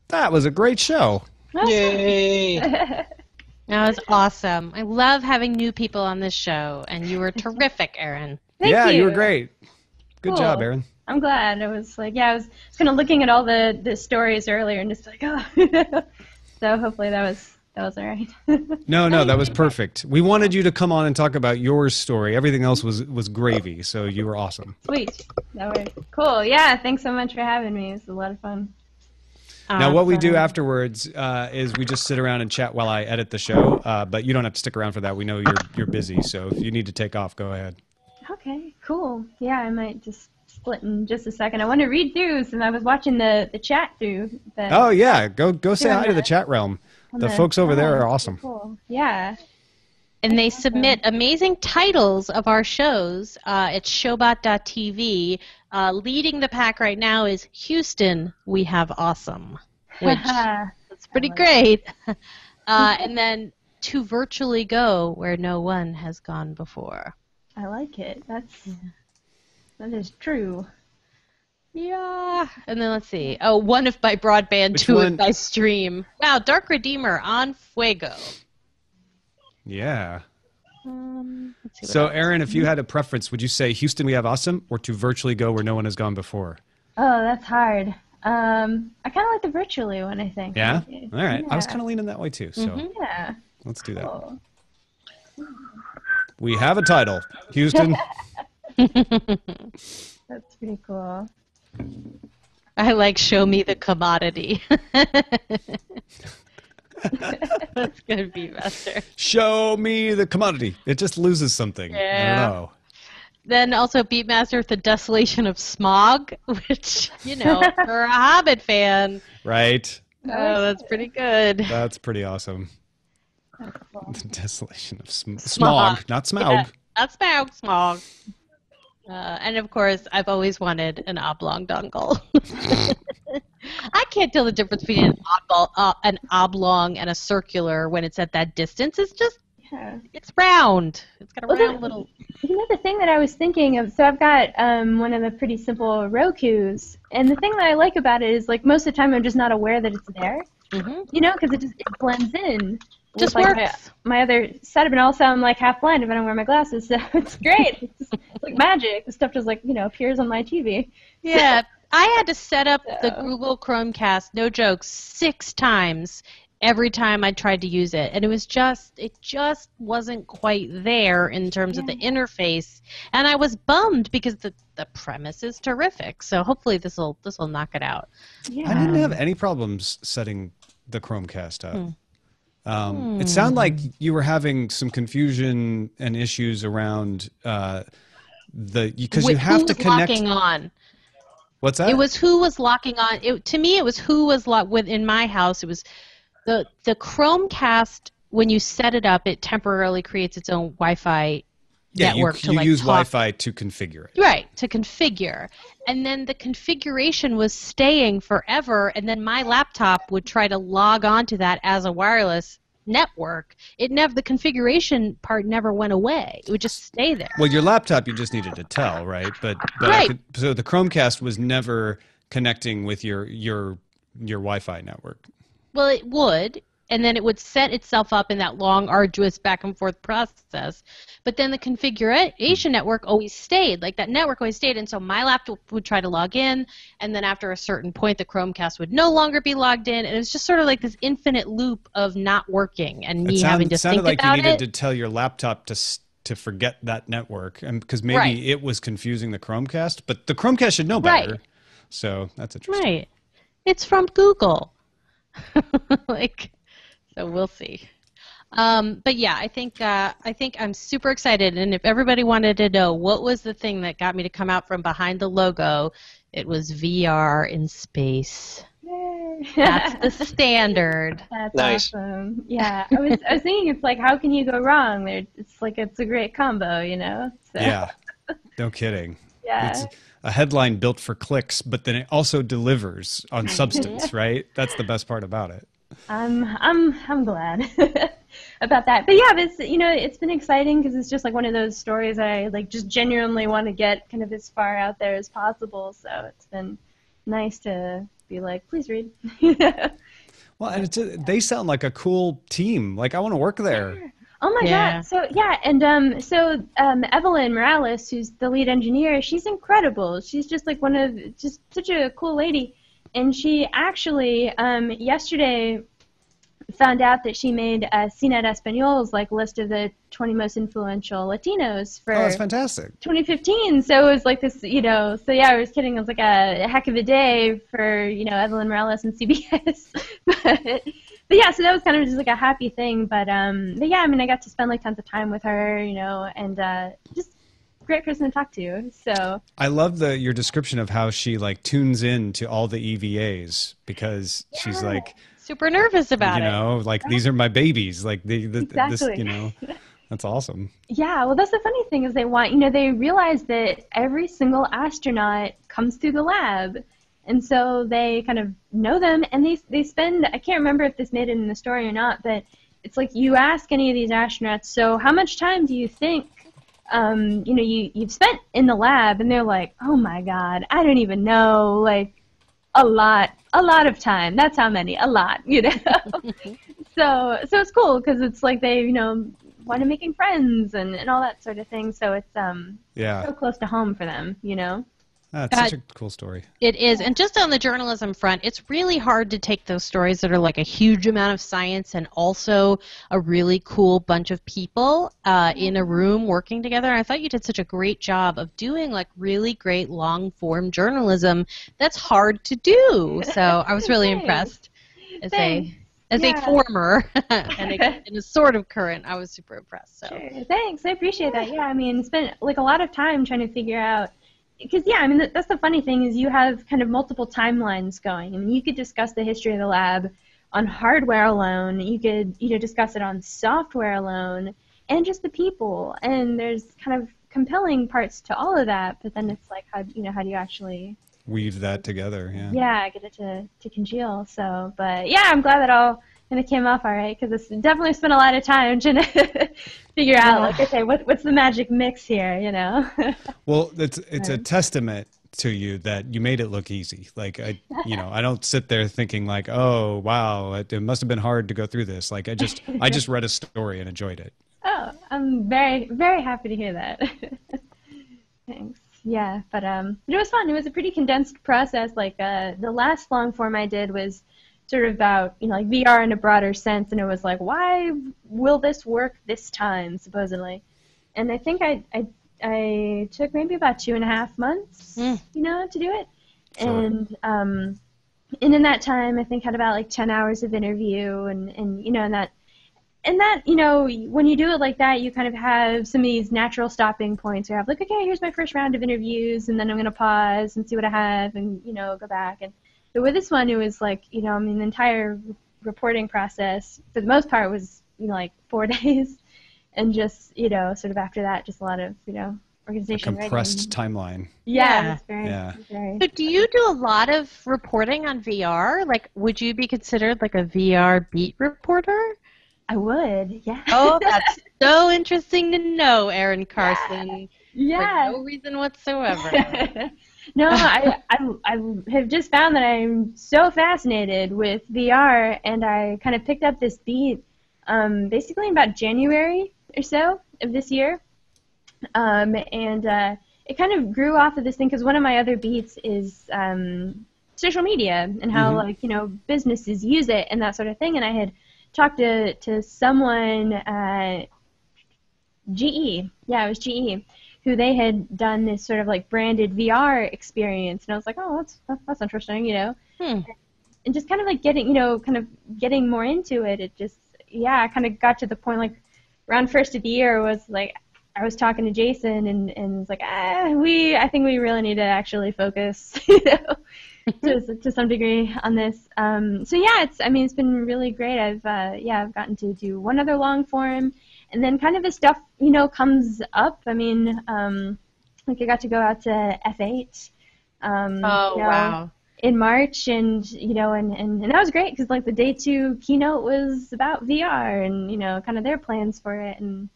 That was a great show. Yay! That was awesome. I love having new people on this show, and you were terrific, Erin. Thank you were great. Good job, Erin. I'm glad. I was kind of looking at all the stories earlier and just like, oh. So hopefully that was all right. No, that was perfect. We wanted you to come on and talk about your story. Everything else was gravy, so you were awesome. Sweet. That was cool. Yeah, thanks so much for having me. It was a lot of fun. Now, what we do afterwards is we just sit around and chat while I edit the show, but you don't have to stick around for that. We know you're busy, so if you need to take off, go ahead. Okay, cool. Yeah, I might just split in just a second. I want to read through, and I was watching the chat through. Oh, yeah. Go say hi to the chat realm. The folks over there are awesome. Cool. Yeah. And they submit amazing titles of our shows at showbot.tv. Leading the pack right now is Houston, We Have Awesome, which that's pretty great. And then To Virtually Go, Where No One Has Gone Before. I like it. That is true. Yeah. And then let's see. Oh, One If by Broadband, Two If by Stream. Wow, Dark Redeemer on Fuego. Yeah. So, Erin, if you had a preference, would you say Houston, We Have Awesome, or To Virtually Go Where No One Has Gone Before? Oh, that's hard. I kind of like the virtually one, I think. Yeah? Maybe. All right. Yeah. I was kind of leaning that way, too. So Yeah. let's do that. Cool. We have a title. Houston. That's pretty cool. I like Show Me the Commodity. That's going to be better. Show me the commodity. It just loses something. Yeah. I don't know. Then also Beatmaster with The Desolation of Smog, which, for a Hobbit fan. Right. Oh, that's pretty good. That's pretty awesome. The Desolation of Smog, not Smaug. Yeah, not Smaug, Smog. And of course, I've always wanted an oblong dongle. I can't tell the difference between an oblong and a circular when it's at that distance. It's just, it's round. It's got a round little... The thing that I was thinking of, so I've got one of the pretty simple Rokus, and the thing that I like about it is, like, most of the time I'm just not aware that it's there, because it blends in. Just with, works. My other setup, and also I'm, like, half blind if I don't wear my glasses, so it's great. It's like magic. The stuff just, like, appears on my TV. Yeah. I had to set up the Google Chromecast, no joke, 6 times every time I tried to use it. And it just wasn't quite there in terms of the interface. And I was bummed because the premise is terrific. So hopefully this'll knock it out. Yeah. I didn't have any problems setting the Chromecast up. It sounded like you were having some confusion and issues around because you have to connect. Locking on. What's that? It was who was locking on. To me, it was who was in my house. It was the Chromecast. When you set it up, it temporarily creates its own Wi-Fi network. You use Wi-Fi to configure it. Right, to configure. And then the configuration was staying forever, and then my laptop would try to log onto that as a wireless network. The configuration part never went away. It would just stay there. Well, your laptop you just needed to tell, right? But right. So the Chromecast was never connecting with your Wi-Fi network. Well, it would, and then it would set itself up in that long, arduous back and forth process. But then the configuration network always stayed. Like, that network always stayed, and so my laptop would try to log in, and then after a certain point, the Chromecast would no longer be logged in, and it was just sort of like this infinite loop of not working, and me having to think about it. It sounded like you needed to tell your laptop to forget that network, and because maybe it was confusing the Chromecast, but the Chromecast should know better. Right. So that's interesting. Right. It's from Google. So we'll see. But yeah, I think I'm super excited. And if everybody wanted to know what was the thing that got me to come out from behind the logo, it was VR in space. Yay. That's the standard. That's nice. Awesome. Yeah, I was thinking, it's like, how can you go wrong? It's a great combo, So. Yeah. No kidding. Yeah. It's a headline built for clicks, but then it also delivers on substance, right? That's the best part about it. I'm glad about that. But yeah, it's been exciting because it's just like one of those stories I just genuinely want to get kind of as far out there as possible. So it's been nice to be like, please read. Well, and they sound like a cool team. Like, I want to work there. Oh my God! So yeah, and Evelyn Morales, who's the lead engineer, she's incredible. She's just like just such a cool lady, and she actually yesterday found out that she made CNET Español's like list of the 20 most influential Latinos for that's fantastic. 2015. So it was like this, you know. So yeah, I was kidding. It was like a heck of a day for, you know, Evelyn Morales and CBS. But yeah, so that was kind of just like a happy thing. But yeah, I mean, I got to spend like tons of time with her, you know, and just great person to talk to. So I love your description of how she like tunes in to all the EVAs because she's like super nervous about it. You know, like these are my babies. Like exactly. this, you know, that's awesome. Yeah, well, that's the funny thing is they realize that every single astronaut comes through the lab. And so they kind of know them, and they spend, I can't remember if this made it in the story or not, but it's like you ask any of these astronauts, so how much time do you think, you know, you've spent in the lab? And they're like, oh my God, I don't even know, like a lot of time. That's how many, a lot, you know. So it's cool because it's like they, you know, want to making friends and all that sort of thing. So it's so close to home for them, you know. That's such a cool story. It is. And just on the journalism front, it's really hard to take those stories that are like a huge amount of science and also a really cool bunch of people in a room working together. And I thought you did such a great job of doing like really great long-form journalism that's hard to do. So I was really impressed as a former and a sort of current. I was super impressed. So. Sure. Thanks. I appreciate that. Yeah, I mean, spent like a lot of time trying to figure out. Because, yeah, I mean, that's the funny thing is you have kind of multiple timelines going. I mean, you could discuss the history of the lab on hardware alone. You could, you know, discuss it on software alone and just the people. And there's kind of compelling parts to all of that. But then it's like, how do you actually weave that together? Yeah. Yeah, get it to congeal. So, but, yeah, I'm glad that all kind of came off all right because it's definitely spent a lot of time trying to figure out, like, okay, what's the magic mix here, you know? Well, it's a testament to you that you made it look easy. Like, I don't sit there thinking like, oh, wow, it must have been hard to go through this. Like, I just read a story and enjoyed it. Oh, I'm very, very happy to hear that. Thanks. Yeah, but it was fun. It was a pretty condensed process. Like, the last long form I did was sort of about, you know, like VR in a broader sense, and it was like, why will this work this time, supposedly? And I think I took maybe about 2.5 months, you know, to do it. Sure. And in that time, I think had about like 10 hours of interview, and you know, and that, you know, when you do it like that, you kind of have some of these natural stopping points. You have like, okay, here's my first round of interviews, and then I'm going to pause and see what I have, and, you know, go back. And so with this one, it was like, you know, I mean, the entire reporting process, for the most part, was, you know, like 4 days. And just, you know, sort of after that, just a lot of, you know, organization. A compressed timeline. Yeah. So do you do a lot of reporting on VR? Like, would you be considered like a VR beat reporter? I would, yeah. Oh, that's so interesting to know, Erin Carson. Yeah. For no reason whatsoever. No, I have just found that I'm so fascinated with VR, and I kind of picked up this beat basically in about January or so of this year. And it kind of grew off of this thing because one of my other beats is social media and how, like, you know, businesses use it and that sort of thing. And I had talked to someone, GE, yeah, it was GE, who they had done this sort of like branded VR experience, and I was like, oh, that's interesting, you know, and just kind of like getting more into it. It just, yeah, I kind of got to the point like around first of the year was like I was talking to Jason and was like, I think we really need to actually focus, you know, to some degree on this. So yeah, it's been really great. I've gotten to do one other long form. And then kind of the stuff, you know, comes up. I mean, like I got to go out to F8. Wow. In March, and, you know, and that was great because, like, the day 2 keynote was about VR and, you know, kind of their plans for it and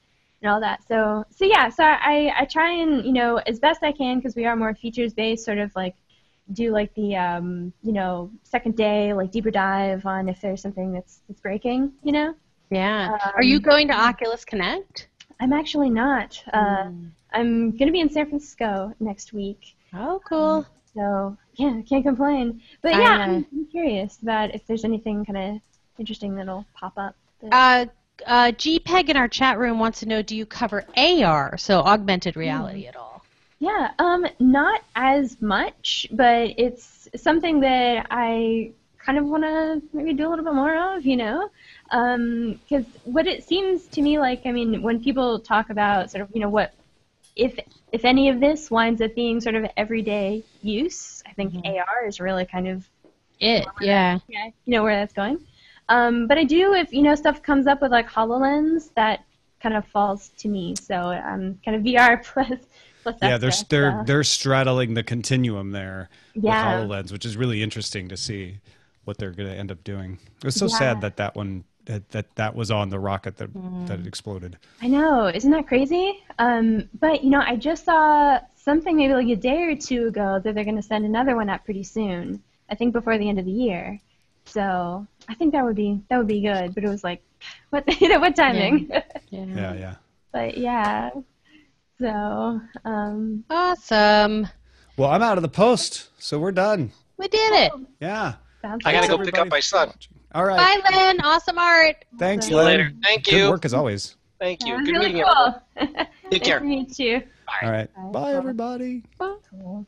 all that. So yeah, so I try and, you know, as best I can, because we are more features-based, sort of like do like the second day like deeper dive on if there's something that's breaking. Yeah. Are you going to Oculus Connect? I'm actually not. I'm going to be in San Francisco next week. Oh, cool. So, yeah, can't complain. But yeah, I'm curious about if there's anything kind of interesting that'll pop up. GPEG in our chat room wants to know, do you cover AR, so augmented reality at all? Yeah, not as much, but it's something that I kind of want to maybe do a little bit more of, because what it seems to me like, I mean, when people talk about sort of, what, if any of this winds up being sort of everyday use, I think AR is really kind of it, yeah. Where that's going. But I do, if, stuff comes up with like HoloLens, that kind of falls to me. So kind of VR plus yeah, they're straddling the continuum there with HoloLens, which is really interesting to see what they're going to end up doing. It was so sad that one that was on the rocket that it exploded. I know, isn't that crazy? But I just saw something maybe like a day or two ago that they're going to send another one up pretty soon. I think before the end of the year. So I think that would be good. But it was like, what timing? Yeah. But yeah. So awesome. Well, I'm out of the post, so we're done. We did it. Yeah. Sounds I gotta good. go pick up my son. All right. Bye, Lynn. Awesome art. Thanks, See you Lynn. later. Thank you. Good work as always. Thank you. Yeah, Good really meeting cool. you. Take care. Nice to meet you. All right. Bye, everybody. Cool.